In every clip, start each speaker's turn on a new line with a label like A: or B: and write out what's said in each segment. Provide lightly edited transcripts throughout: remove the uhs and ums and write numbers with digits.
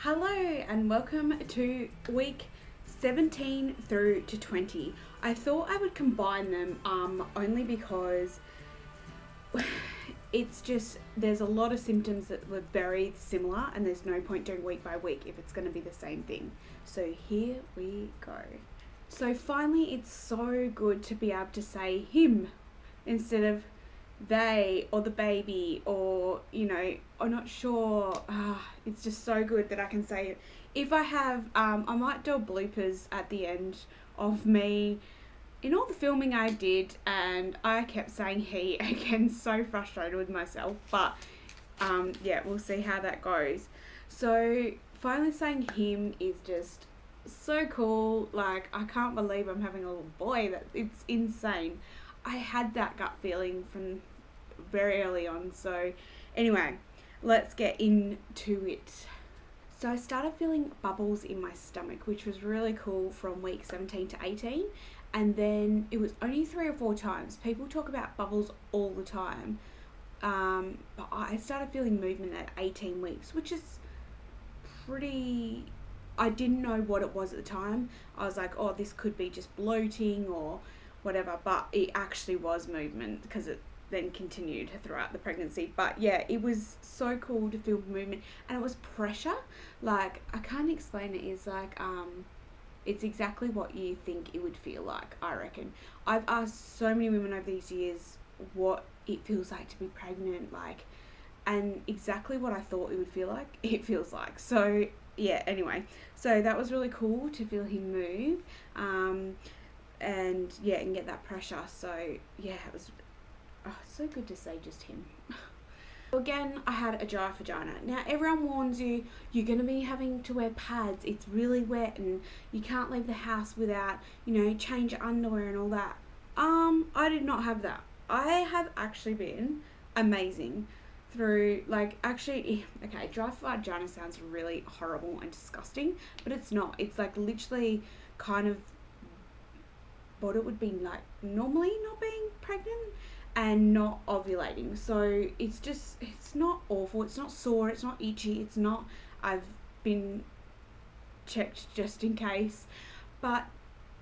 A: Hello and welcome to week 17 through to 20. I thought I would combine them only because it's just there's a lot of symptoms that were very similar and there's no point doing week by week if it's going to be the same thing. So here we go. So finally it's so good to be able to say him instead of they or the baby or I'm not sure. It's just so good that I can say it. If I have I might do a bloopers at the end of me in all the filming I did and I kept saying he again, so frustrated with myself, but yeah, we'll see how that goes. So finally saying him is just so cool. Like, I can't believe I'm having a little boy. That it's insane. I had that gut feeling from very early on. So anyway, let's get into it. So I started feeling bubbles in my stomach, which was really cool from week 17 to 18. And then it was only 3 or 4 times. People talk about bubbles all the time. But I started feeling movement at 18 weeks, which is pretty... I didn't know what it was at the time. I was like, oh, this could be just bloating or whatever. But it actually was movement because it then continued throughout the pregnancy. But yeah, it was so cool to feel movement, and it was pressure. Like, I can't explain it. It's like it's exactly what you think it would feel like, I reckon. I've asked so many women over these years what it feels like to be pregnant, like, and exactly what I thought it would feel like, it feels like. So yeah, anyway, so that was really cool to feel him move, and yeah, and get that pressure. So yeah, it was so good to say just him. Again, I had a dry vagina. Now, everyone warns you, you're going to be having to wear pads. It's really wet and you can't leave the house without, change your underwear and all that. I did not have that. I have actually been amazing through, dry vagina sounds really horrible and disgusting, but it's not. It's like literally kind of what it would be like normally not being pregnant and not ovulating. So it's not awful, it's not sore, it's not itchy, it's not, I've been checked just in case, but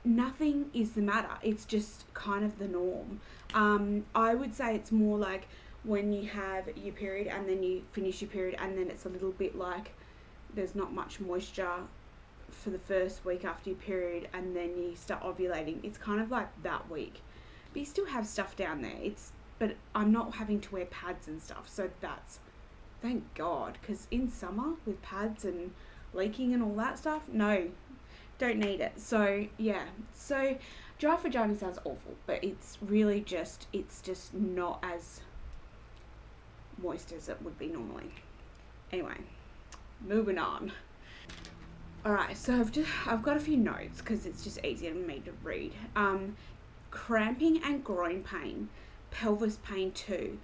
A: nothing is the matter. It's just kind of the norm. I would say it's more like when you have your period and then you finish your period and then it's a little bit like there's not much moisture for the first week after your period and then you start ovulating. It's kind of like that week. But you still have stuff down there. But I'm not having to wear pads and stuff. So that's, thank God. Because in summer with pads and leaking and all that stuff, no, don't need it. So yeah. So dry vagina sounds awful, but it's really just, it's just not as moist as it would be normally. Anyway, moving on. Alright, so I've got a few notes because it's just easier for me to read. Cramping and groin pain, pelvis pain too.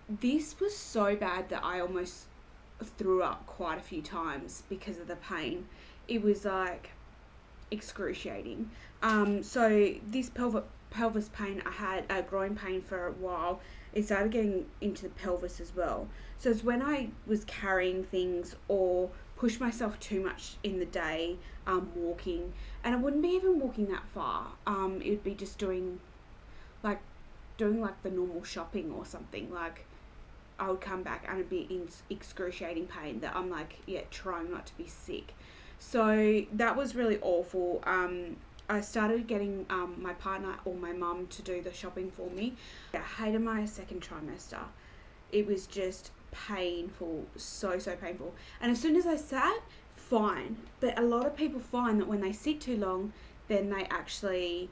A: This was so bad that I almost threw up quite a few times because of the pain. It was like excruciating. So this pelvis pain, I had a groin pain for a while. It started getting into the pelvis as well. So it's when I was carrying things or push myself too much in the day, walking, and I wouldn't be even walking that far. It would be just doing like the normal shopping or something. Like, I would come back and it'd be in excruciating pain that I'm like, yeah, trying not to be sick. So that was really awful. I started getting my partner or my mum to do the shopping for me. I hated my second trimester. It was just painful, so painful. And as soon as I sat, fine. But a lot of people find that when they sit too long, then they actually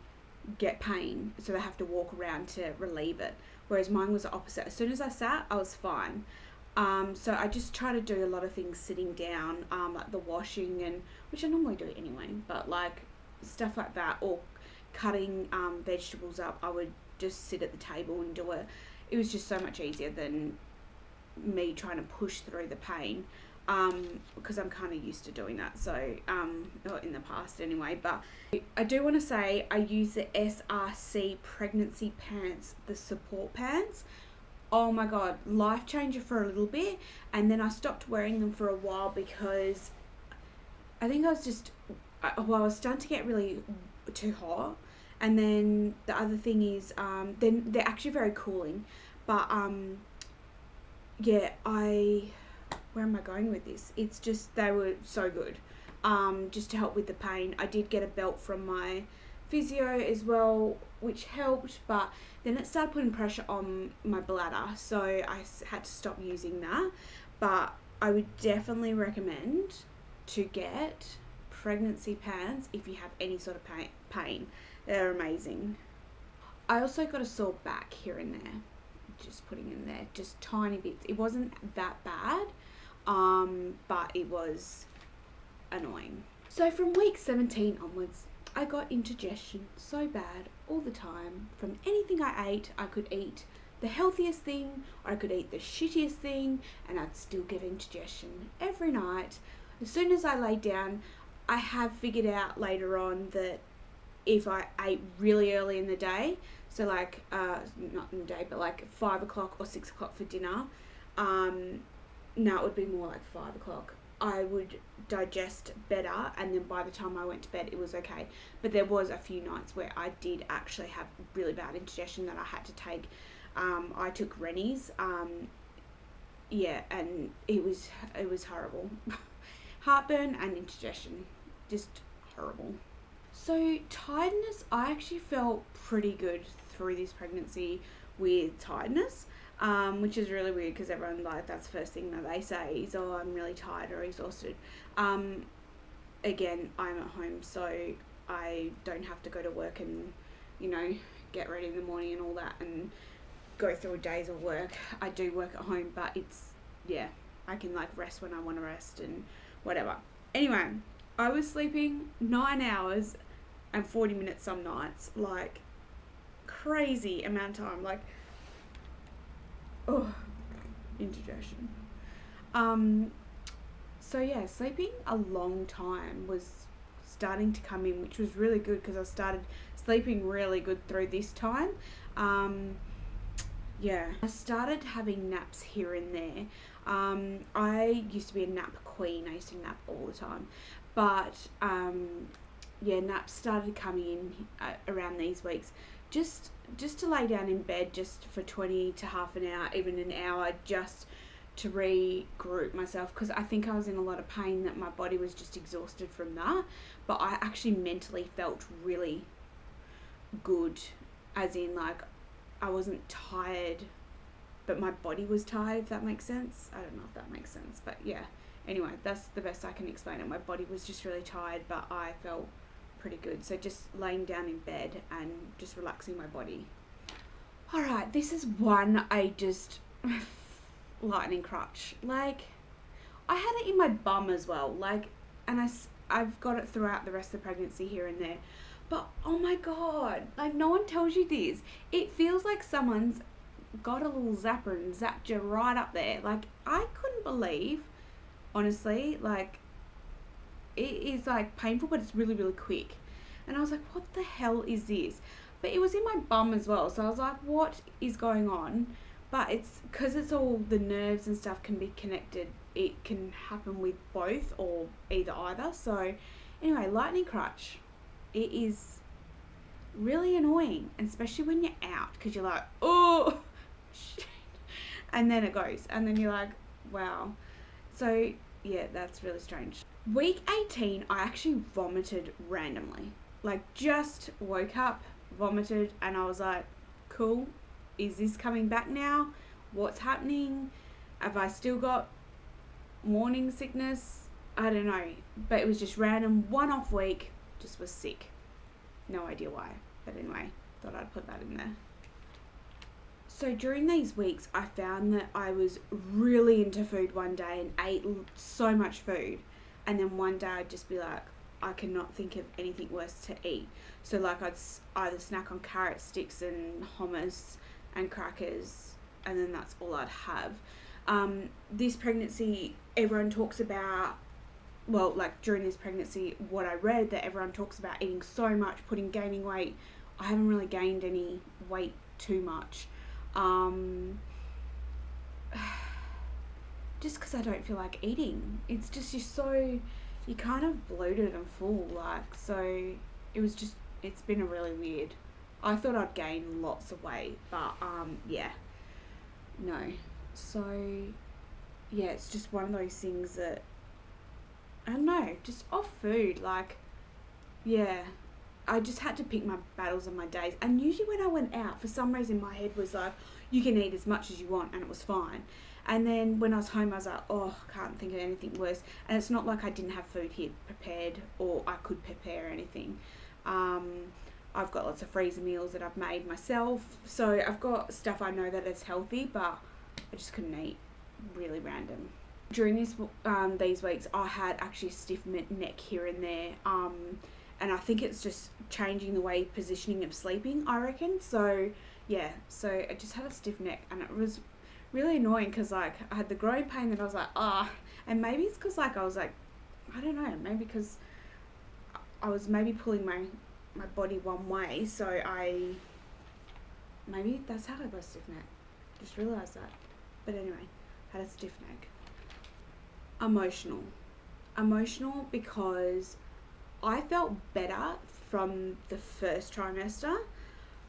A: get pain, so they have to walk around to relieve it. Whereas mine was the opposite. As soon as I sat, I was fine. So I just try to do a lot of things sitting down, like the washing, and which I normally do anyway, but like stuff like that, or cutting vegetables up, I would just sit at the table and do it. It was just so much easier than me trying to push through the pain, because I'm kind of used to doing that, so in the past anyway. But I do want to say I use the SRC pregnancy pants, the support pants. Oh my god, life changer for a little bit, and then I stopped wearing them for a while because I think I was just, well, I was starting to get really too hot. And then the other thing is, then they're actually very cooling. But, yeah, where am I going with this? It's just, they were so good. Just to help with the pain. I did get a belt from my physio as well, which helped, but then it started putting pressure on my bladder, so I had to stop using that. But I would definitely recommend to get pregnancy pads if you have any sort of pain. They're amazing. I also got a sore back here and there, just putting in there, just tiny bits. It wasn't that bad, but it was annoying. So from week 17 onwards, I got indigestion so bad all the time. From anything I ate, I could eat the healthiest thing or I could eat the shittiest thing and I'd still get indigestion every night. As soon as I lay down, I have figured out later on that if I ate really early in the day, so like, not in the day, but like 5 o'clock or 6 o'clock for dinner, no, it would be more like 5 o'clock. I would digest better, and then by the time I went to bed, it was okay. But there was a few nights where I did actually have really bad indigestion that I had to take. I took Rennie's, yeah, and it was horrible. Heartburn and indigestion, just horrible. So tiredness, I actually felt pretty good through this pregnancy with tiredness. Which is really weird because everyone, like, that's the first thing that they say is, oh, I'm really tired or exhausted. Again, I'm at home, so I don't have to go to work and, you know, get ready in the morning and all that and go through days of work. I do work at home, but it's, yeah, I can like rest when I want to rest and whatever. Anyway, I was sleeping 9 hours and 40 minutes some nights, like crazy amount of time, like, oh, indigestion. So yeah, sleeping a long time was starting to come in, which was really good because I started sleeping really good through this time. Yeah, I started having naps here and there. I used to be a nap queen. I used to nap all the time, but yeah, naps started coming in around these weeks. Just to lay down in bed just for 20 to half an hour, even an hour, just to regroup myself, because I think I was in a lot of pain that my body was just exhausted from that. But I actually mentally felt really good, as in like I wasn't tired, but my body was tired, if that makes sense. I don't know if that makes sense, but yeah. Anyway, that's the best I can explain it. My body was just really tired, but I felt pretty good. So just laying down in bed and just relaxing my body. Alright, this is one I just lightning crotch. Like, I had it in my bum as well, like, and I've got it throughout the rest of the pregnancy here and there, but oh my god, like, no one tells you this. It feels like someone's got a little zapper and zapped you right up there. Like, I couldn't believe, honestly, like, it is like painful, but it's really, really quick. And I was like, what the hell is this? But it was in my bum as well, so I was like, what is going on? But it's because it's all the nerves and stuff can be connected. It can happen with both or either. So anyway, lightning crotch, it is really annoying, and especially when you're out, because you're like, oh shit, and then it goes, and then you're like, wow. So yeah, that's really strange. Week 18, I actually vomited randomly. Like, just woke up, vomited, and I was like, cool, is this coming back now? What's happening? Have I still got morning sickness? I don't know. But it was just random, one-off week, just was sick. No idea why. But anyway, thought I'd put that in there. So during these weeks, I found that I was really into food one day and ate so much food. And then one day I'd just be like, I cannot think of anything worse to eat. So like, I'd either snack on carrot sticks and hummus and crackers, and then that's all I'd have. This pregnancy, everyone talks about, well, like during this pregnancy, what I read, that everyone talks about eating so much, gaining weight. I haven't really gained any weight too much. Just because I don't feel like eating. It's just, you're so you're kind of bloated and full, like, so it's been a really weird. I thought I'd gain lots of weight, but yeah, no. So yeah, it's just one of those things that, I don't know, just off food, like, yeah, I just had to pick my battles on my days. And usually when I went out, for some reason my head was like, you can eat as much as you want, and it was fine. And then when I was home, I was like, oh, can't think of anything worse. And it's not like I didn't have food here prepared, or I could prepare anything. I've got lots of freezer meals that I've made myself. So I've got stuff I know that is healthy, but I just couldn't eat. Really random. During these weeks, I had actually a stiff neck here and there. And I think it's just changing the way positioning of sleeping, I reckon. So yeah, so I just had a stiff neck, and it was really annoying because like I had the growing pain that I was like, and maybe it's because like I was like, I don't know, maybe because I was maybe pulling my body one way, so maybe that's how I got a stiff neck. Just realised that. But anyway, had a stiff neck. Emotional because I felt better from the first trimester,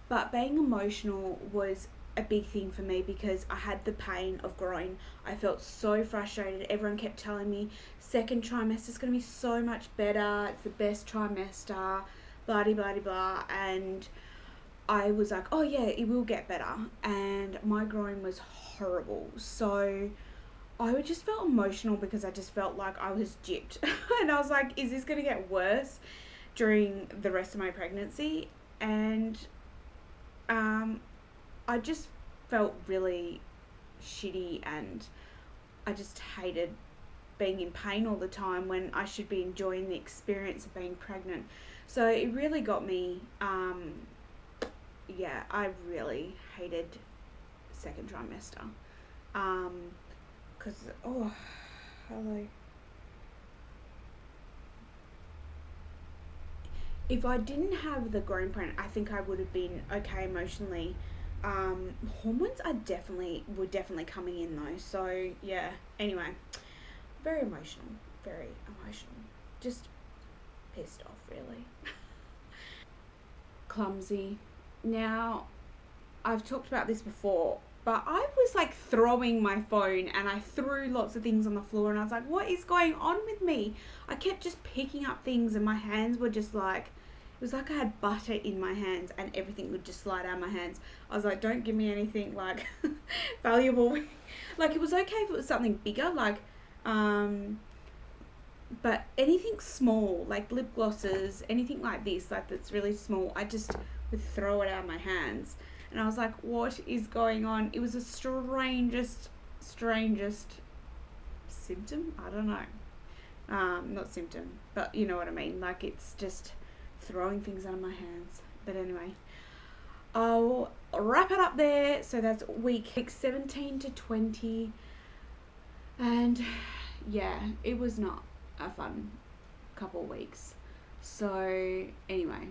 A: but being emotional was a big thing for me because I had the pain of growing. I felt so frustrated. Everyone kept telling me second trimester is going to be so much better. It's the best trimester, blah, blah, blah, blah. And I was like, oh yeah, it will get better. And my growing was horrible. So I just felt emotional because I just felt like I was gypped. And I was like, is this going to get worse during the rest of my pregnancy? And I just felt really shitty, and I just hated being in pain all the time when I should be enjoying the experience of being pregnant. So it really got me, yeah, I really hated second trimester. Because, oh, hello. If I didn't have the growing pain, I think I would have been okay emotionally. Hormones were definitely coming in though. So yeah, anyway, very emotional. Just pissed off, really. Clumsy. Now, I've talked about this before, but I was like throwing my phone, and I threw lots of things on the floor, and I was like, what is going on with me? I kept just picking up things, and my hands were just like, it was like I had butter in my hands, and everything would just slide out of my hands. I was like, don't give me anything like valuable. Like, it was okay if it was something bigger, like, but anything small, like lip glosses, anything like this, like that's really small, I just would throw it out of my hands. And I was like, what is going on? It was the strangest symptom. I don't know. Not symptom, but you know what I mean. Like, it's just throwing things out of my hands. But anyway, I'll wrap it up there. So that's week 17 to 20. And yeah, it was not a fun couple of weeks. So anyway,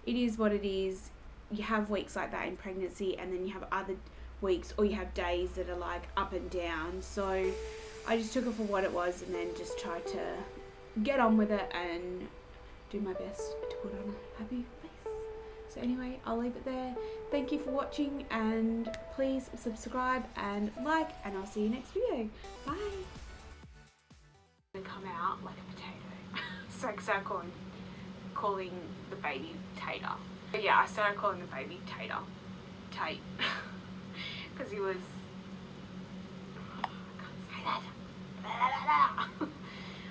A: it is what it is. You have weeks like that in pregnancy, and then you have other weeks, or you have days that are like up and down. So I just took it for what it was, and then just tried to get on with it and do my best to put on a happy face. So anyway, I'll leave it there. Thank you for watching, and please subscribe and like, and I'll see you next video. Bye. And come out like a potato. So I started calling the baby Tater. But yeah, I started calling the baby Tate, because he was